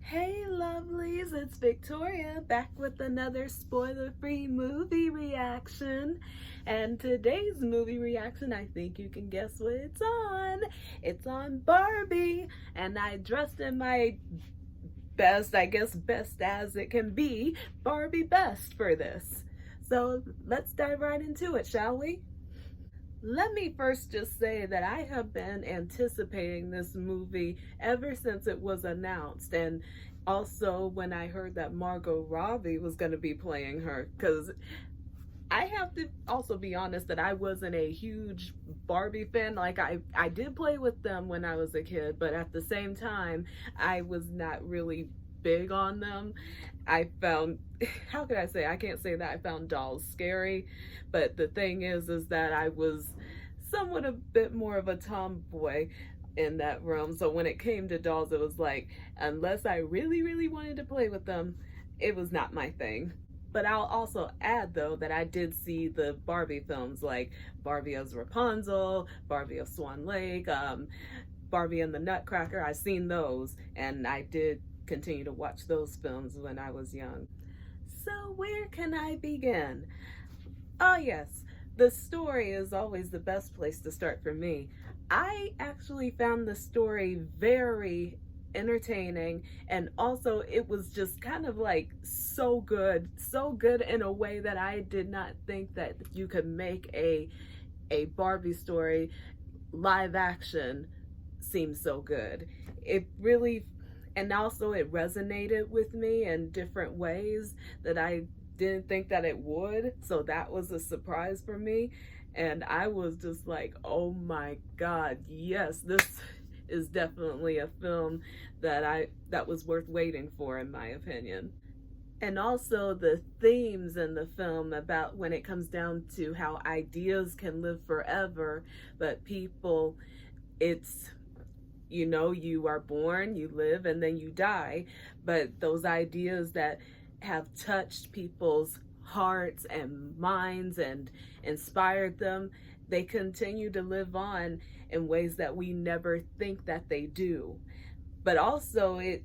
Hey lovelies, it's Victoria back with another spoiler-free movie reaction. And today's movie reaction, I think you can guess what it's on. It's on Barbie, and I dressed in my best, I guess best as it can be, Barbie best for this. So let's dive right into it, shall we? Let me first just say that I have been anticipating this movie ever since it was announced, and also when I heard that Margot Robbie was going to be playing her, because I have to also be honest that I wasn't a huge Barbie fan. Like I did play with them when I was a kid, but at the same time, I was not really big on them. I found, how could I say, I can't say that I found dolls scary, but the thing is that I was somewhat a bit more of a tomboy in that realm. So when it came to dolls, it was like, unless I really wanted to play with them, it was not my thing. But I'll also add, though, that I did see the Barbie films like Barbie as Rapunzel, Barbie of Swan Lake, Barbie and the Nutcracker. I've seen those, and I did continue to watch those films when I was young. So where can I begin? Oh yes, the story is always the best place to start for me. I actually found the story very entertaining, and also it was just kind of like so good in a way that I did not think that you could make a Barbie story live action seem so good. It really, and also it resonated with me in different ways that I didn't think that it would. So that was a surprise for me. And I was just like, oh my God, yes, this is definitely a film that was worth waiting for, in my opinion. And also the themes in the film about when it comes down to how ideas can live forever, but people, it's, you are born, you live, and then you die. But those ideas that have touched people's hearts and minds and inspired them, they continue to live on in ways that we never think that they do. But also it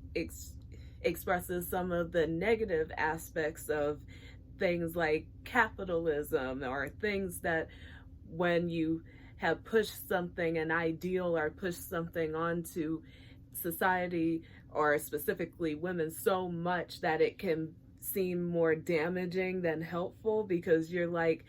expresses some of the negative aspects of things like capitalism, or things that when you have pushed something, an ideal, or pushed something onto society, or specifically women, so much that it can seem more damaging than helpful, because you're like,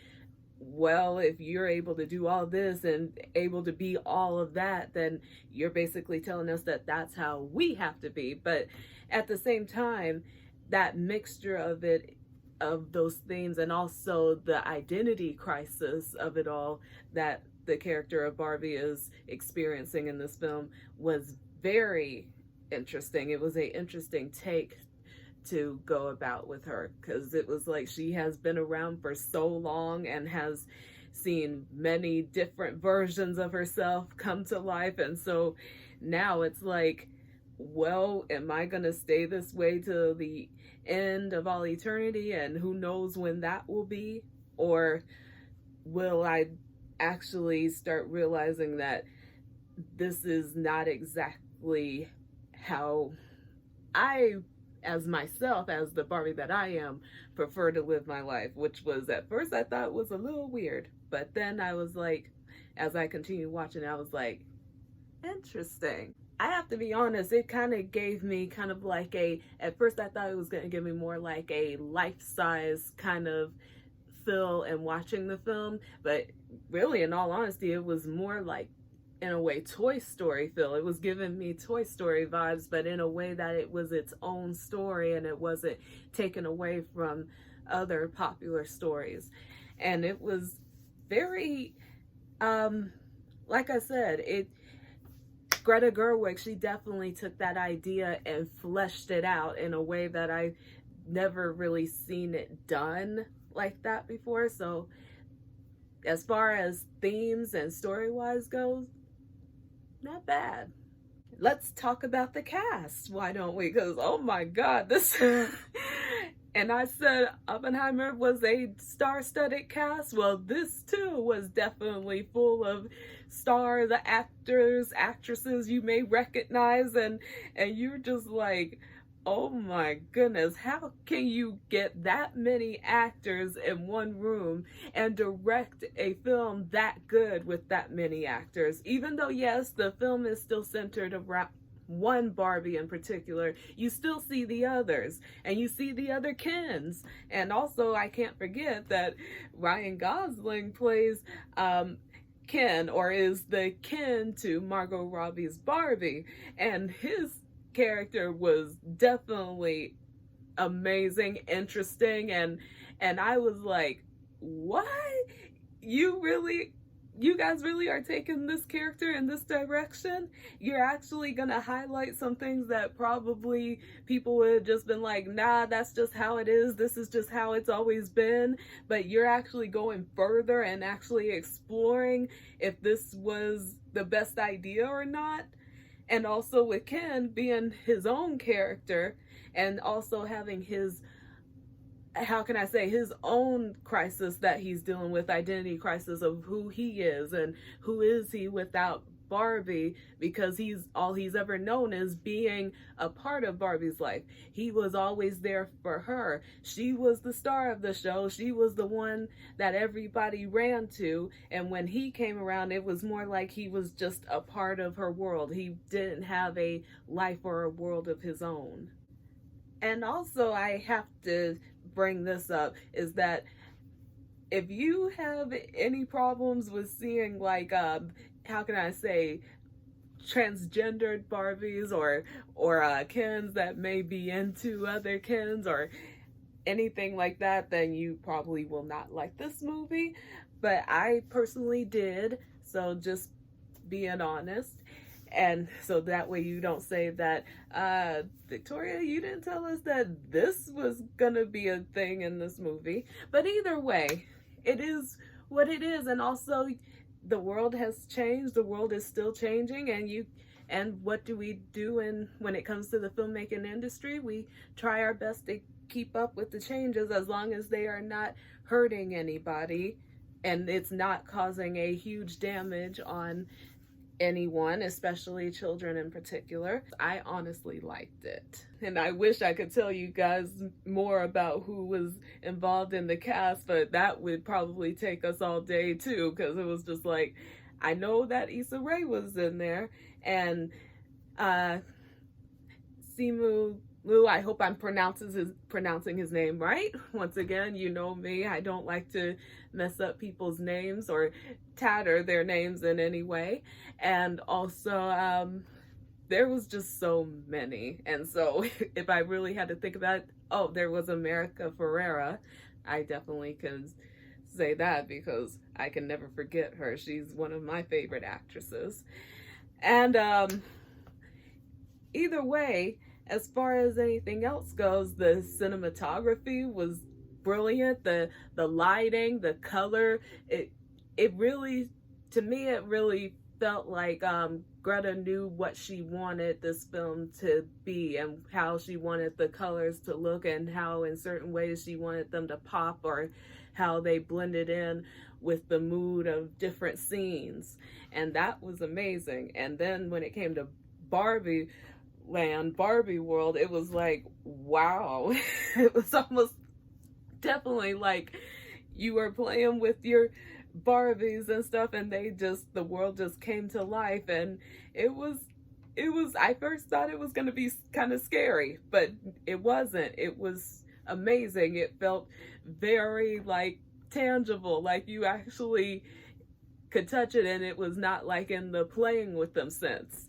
well, if you're able to do all this and able to be all of that, then you're basically telling us that that's how we have to be. But at the same time, that mixture of it, of those themes, and also the identity crisis of it all that the character of Barbie is experiencing in this film, was very interesting. It was a interesting take to go about with her, because it was like she has been around for so long and has seen many different versions of herself come to life. And so now it's like, well, am I gonna stay this way to the end of all eternity, and who knows when that will be? Or will I actually start realizing that this is not exactly how I, as myself, as the Barbie that I am, prefer to live my life? Which was, at first I thought was a little weird, but then I was like, as I continued watching, I was like, interesting. I have to be honest, it kind of gave me kind of like at first I thought it was going to give me more like a life-size kind of feel in watching the film, but really, in all honesty, it was more like, in a way, Toy Story feel. It was giving me Toy Story vibes, but in a way that it was its own story and it wasn't taken away from other popular stories. And it was very, like I said, Greta Gerwig, she definitely took that idea and fleshed it out in a way that I never really seen it done like that before. So as far as themes and story-wise goes, not bad. Let's talk about the cast, why don't we? Because oh my God, this and I said Oppenheimer was a star-studded cast. Well, this too was definitely full of stars, actors, actresses you may recognize, and you're just like, Oh my goodness, how can you get that many actors in one room and direct a film that good with that many actors? Even though, yes, the film is still centered around one Barbie in particular, you still see the others and you see the other Kens. And also, I can't forget that Ryan Gosling plays Ken, or is the Ken to Margot Robbie's Barbie, and his character was definitely amazing, interesting, and I was like, what? You guys really are taking this character in this direction? You're actually gonna highlight some things that probably people would have just been like, nah, that's just how it is, this is just how it's always been, but you're actually going further and actually exploring if this was the best idea or not. And also with Ken being his own character and also having his, how can I say, his own crisis that he's dealing with, identity crisis of who he is and who is he without Barbie, because all he's ever known is being a part of Barbie's life. He was always there for her. She was the star of the show. She was the one that everybody ran to. And when he came around, it was more like he was just a part of her world. He didn't have a life or a world of his own. And also, I have to bring this up, is that if you have any problems with seeing, like, how can I say, transgendered Barbies or Kens that may be into other Kens or anything like that, then you probably will not like this movie. But I personally did, so just being honest. And so that way you don't say that, Victoria, you didn't tell us that this was gonna be a thing in this movie. But either way, it is what it is. And also, the world has changed, the world is still changing, and what do we do when it comes to the filmmaking industry? We try our best to keep up with the changes as long as they are not hurting anybody and it's not causing a huge damage on anyone, especially children in particular. I honestly liked it. And I wish I could tell you guys more about who was involved in the cast, but that would probably take us all day too, because it was just like, I know that Issa Rae was in there, and Simu Liu, I hope I'm pronouncing his name right. Once again, you know me, I don't like to mess up people's names or tatter their names in any way. And also, there was just so many. And so if I really had to think about it, oh, there was America Ferrera. I definitely can say that because I can never forget her. She's one of my favorite actresses. And either way, as far as anything else goes, the cinematography was brilliant. The lighting, the color, it really, to me, it really felt like Greta knew what she wanted this film to be and how she wanted the colors to look and how in certain ways she wanted them to pop or how they blended in with the mood of different scenes. And that was amazing. And then when it came to Barbie world, it was like, wow. It was almost definitely like you were playing with your Barbies and stuff, and the world just came to life. And it was I first thought it was going to be kind of scary, but it wasn't. It was amazing. It felt very like tangible, like you actually could touch it, and it was not like in the playing with them sense.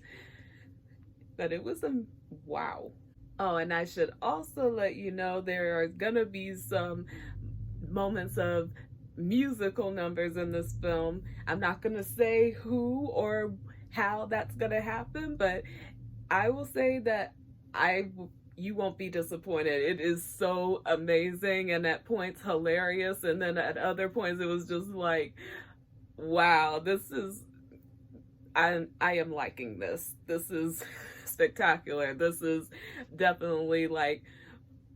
But it was a wow. Oh, and I should also let you know there are gonna be some moments of musical numbers in this film. I'm not gonna say who or how that's gonna happen, but I will say that you won't be disappointed. It is so amazing, and at points hilarious, and then at other points it was just like, wow, I am liking this. This is spectacular. This is definitely like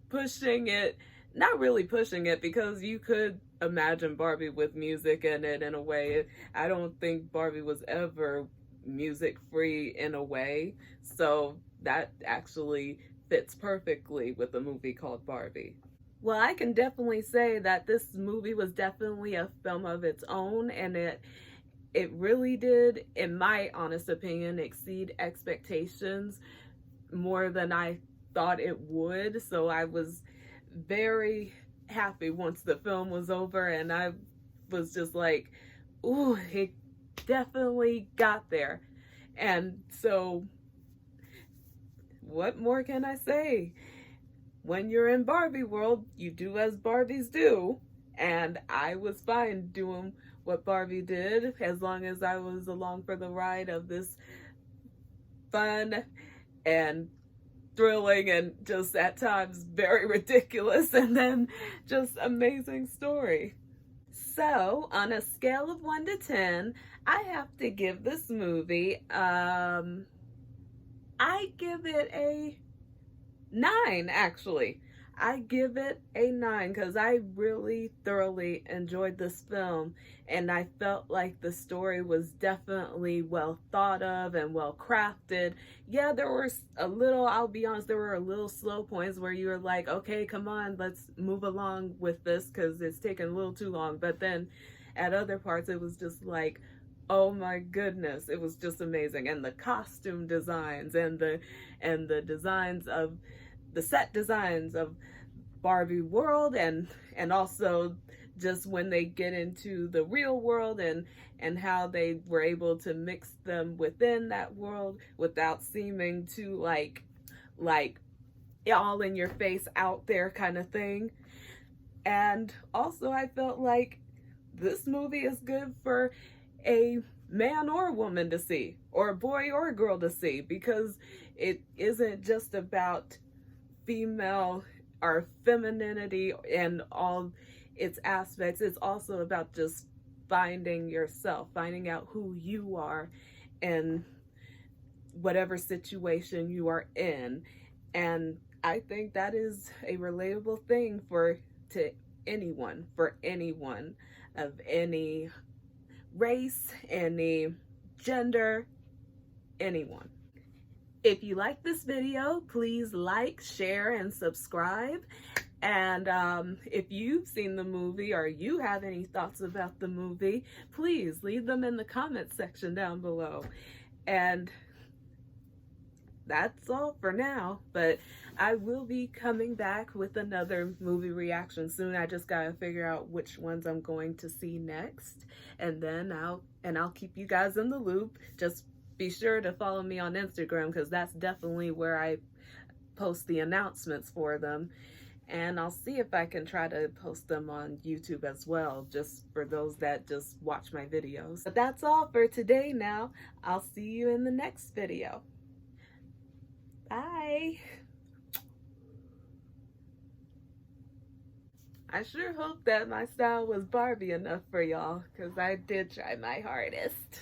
pushing it, not really pushing it, because you could imagine Barbie with music in it in a way. I don't think Barbie was ever music free in a way, so that actually fits perfectly with a movie called Barbie. Well, I can definitely say that this movie was definitely a film of its own, and it really did, in my honest opinion, exceed expectations more than I thought it would. So I was very happy once the film was over, and I was just like, ooh, it definitely got there. And so, what more can I say? When you're in Barbie world, you do as Barbies do. And I was fine doing what Barbie did as long as I was along for the ride of this fun and thrilling and just at times very ridiculous and then just amazing story. So, on a scale of 1 to 10, I have to give this movie, I give it a 9, actually. I give it a 9 because I really thoroughly enjoyed this film, and I felt like the story was definitely well thought of and well crafted. Yeah, there were a little, I'll be honest, there were a little slow points where you were like, okay, come on, let's move along with this because it's taking a little too long. But then at other parts, it was just like, oh my goodness, it was just amazing. And the costume designs and the designs of the set designs of Barbie world, and also just when they get into the real world and how they were able to mix them within that world without seeming too like all in your face out there kind of thing. And also I felt like this movie is good for a man or woman to see, or a boy or a girl to see, because it isn't just about female or femininity and all its aspects. It's also about just finding yourself, finding out who you are in whatever situation you are in. And I think that is a relatable thing for anyone of any race, any gender, anyone. If you like this video, please like, share, and subscribe. And if you've seen the movie or you have any thoughts about the movie, please leave them in the comments section down below. And that's all for now, but I will be coming back with another movie reaction soon. I just gotta figure out which ones I'm going to see next, and then I'll keep you guys in the loop. Just be sure to follow me on Instagram because that's definitely where I post the announcements for them. And I'll see if I can try to post them on YouTube as well, just for those that just watch my videos. But that's all for today now. I'll see you in the next video. Bye. I sure hope that my style was Barbie enough for y'all, because I did try my hardest.